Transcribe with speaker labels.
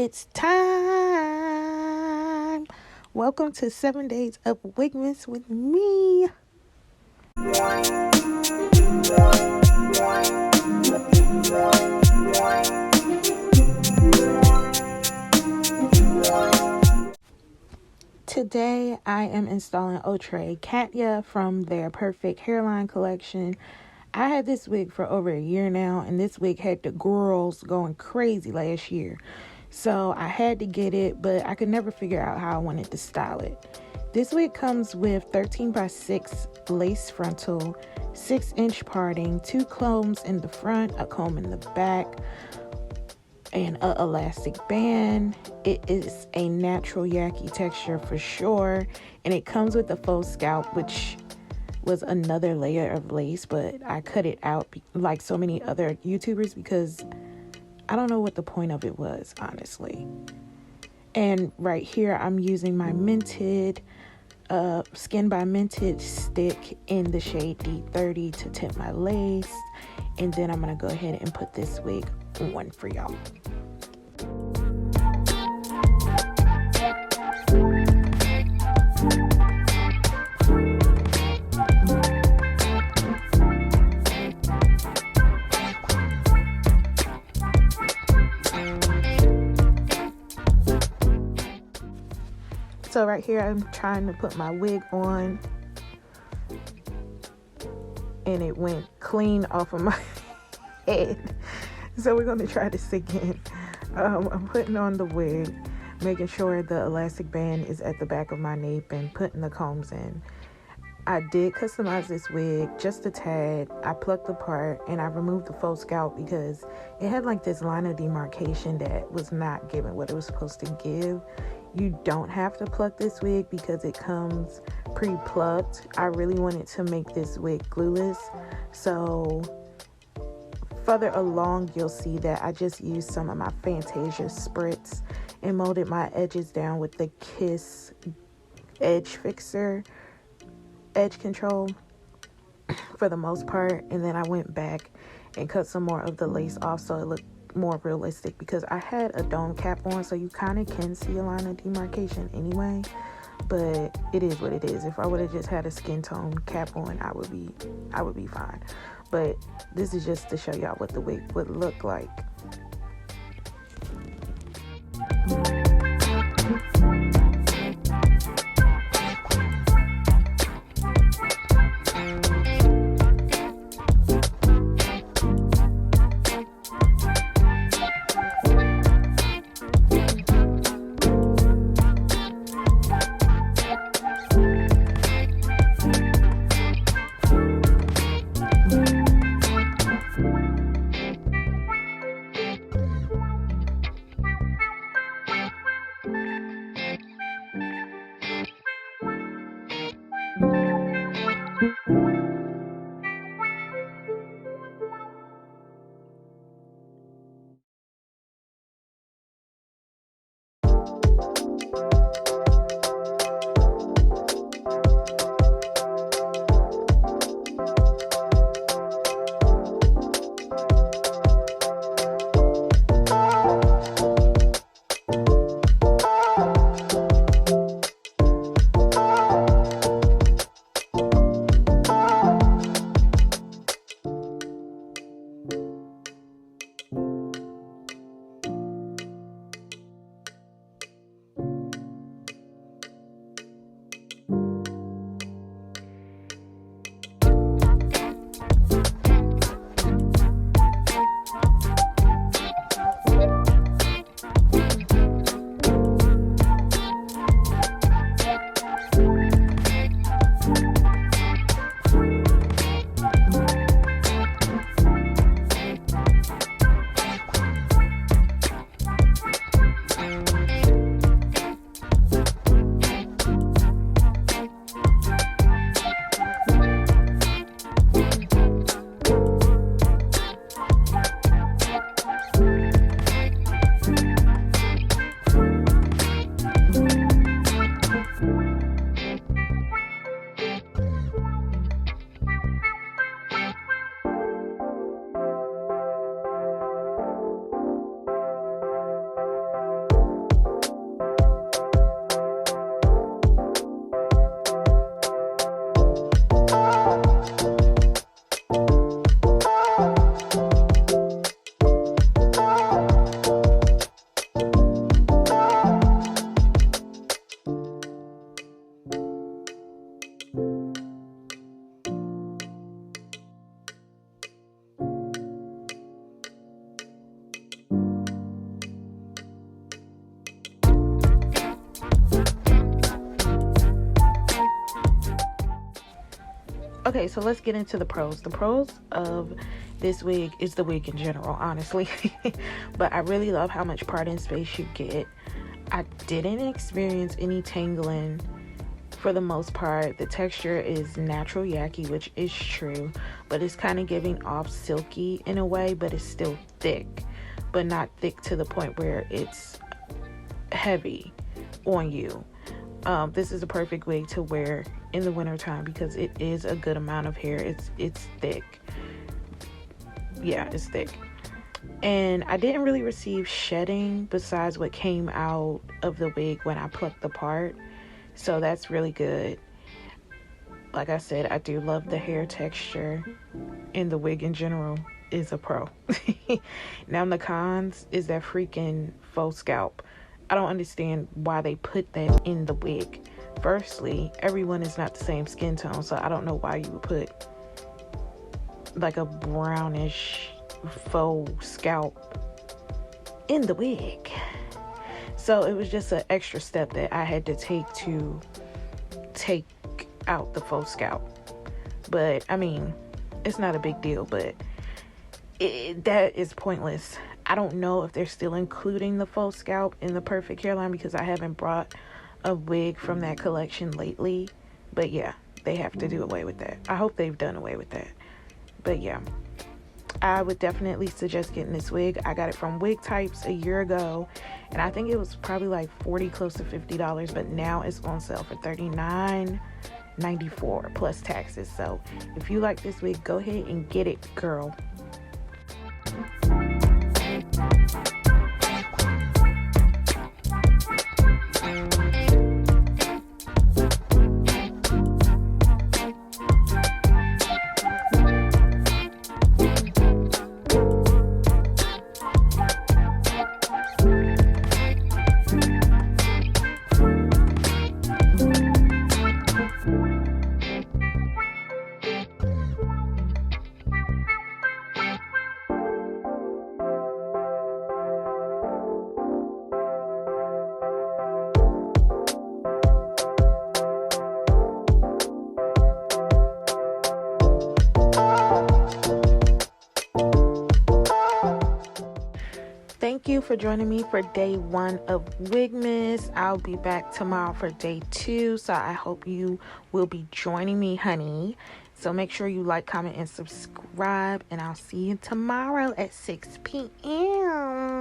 Speaker 1: It's time. Welcome to 7 Days of Wigmas with me. Today I am installing Outre KATYA from their Perfect Hairline collection. I had this wig for over a year now, and this wig had the girls going crazy last year. So I had to get it, but I could never figure out how I wanted to style it. This wig comes with 13x6 lace frontal, 6-inch parting, 2 combs in the front, a comb in the back, and an elastic band. It is a natural yaki texture for sure, and it comes with a faux scalp, which was another layer of lace, but I cut it out like so many other YouTubers because I don't know what the point of it was, honestly. And right here I'm using my Minted Skin by Minted stick in the shade D30 to tip my lace, and then I'm gonna go ahead and put this wig on for y'all. So right here, I'm trying to put my wig on, and it went clean off of my head. So we're going to try this again. I'm putting on the wig, making sure the elastic band is at the back of my nape, and putting the combs in. I did customize this wig just a tad. I plucked apart and I removed the faux scalp because it had like this line of demarcation that was not giving what it was supposed to give. You don't have to pluck this wig because it comes pre-plucked. I really wanted to make this wig glueless, so further along you'll see that I just used some of my Fantasia spritz and molded my edges down with the Kiss edge fixer, edge control for the most part, and then I went back and cut some more of the lace off so it looked more realistic, because I had a dome cap on, so you kind of can see a line of demarcation anyway, but it is what it is. If I would have just had a skin tone cap on, I would be fine. But this is just to show y'all what the wig would look like. Okay, so let's get into the pros. The pros of this wig is the wig in general, honestly. But I really love how much parting space you get. I didn't experience any tangling for the most part. The texture is natural yaki, which is true, but it's kind of giving off silky in a way, but it's still thick, but not thick to the point where it's heavy on you. This is a perfect wig to wear in the wintertime because it is a good amount of hair. It's thick. Yeah, it's thick. And I didn't really receive shedding besides what came out of the wig when I plucked the part. So that's really good. Like I said, I do love the hair texture, and the wig in general is a pro. Now the cons is that freaking faux scalp. I don't understand why they put that in the wig. Firstly, everyone is not the same skin tone, so I don't know why you would put like a brownish faux scalp in the wig. So it was just an extra step that I had to take out the faux scalp. But I mean, it's not a big deal, but that is pointless. I don't know if they're still including the faux scalp in the perfect hairline because I haven't brought a wig from that collection lately. But yeah, they have to do away with that. I hope they've done away with that. But yeah, I would definitely suggest getting this wig. I got it from Wigtypes a year ago, and I think it was probably like $40, close to $50, but now it's on sale for $39.94 plus taxes. So if you like this wig, go ahead and get it, girl. Thank you for joining me for day 1 of Wigmas. I'll be back tomorrow for day 2, so I hope you will be joining me, honey. So make sure you like, comment, and subscribe, and I'll see you tomorrow at 6 p.m.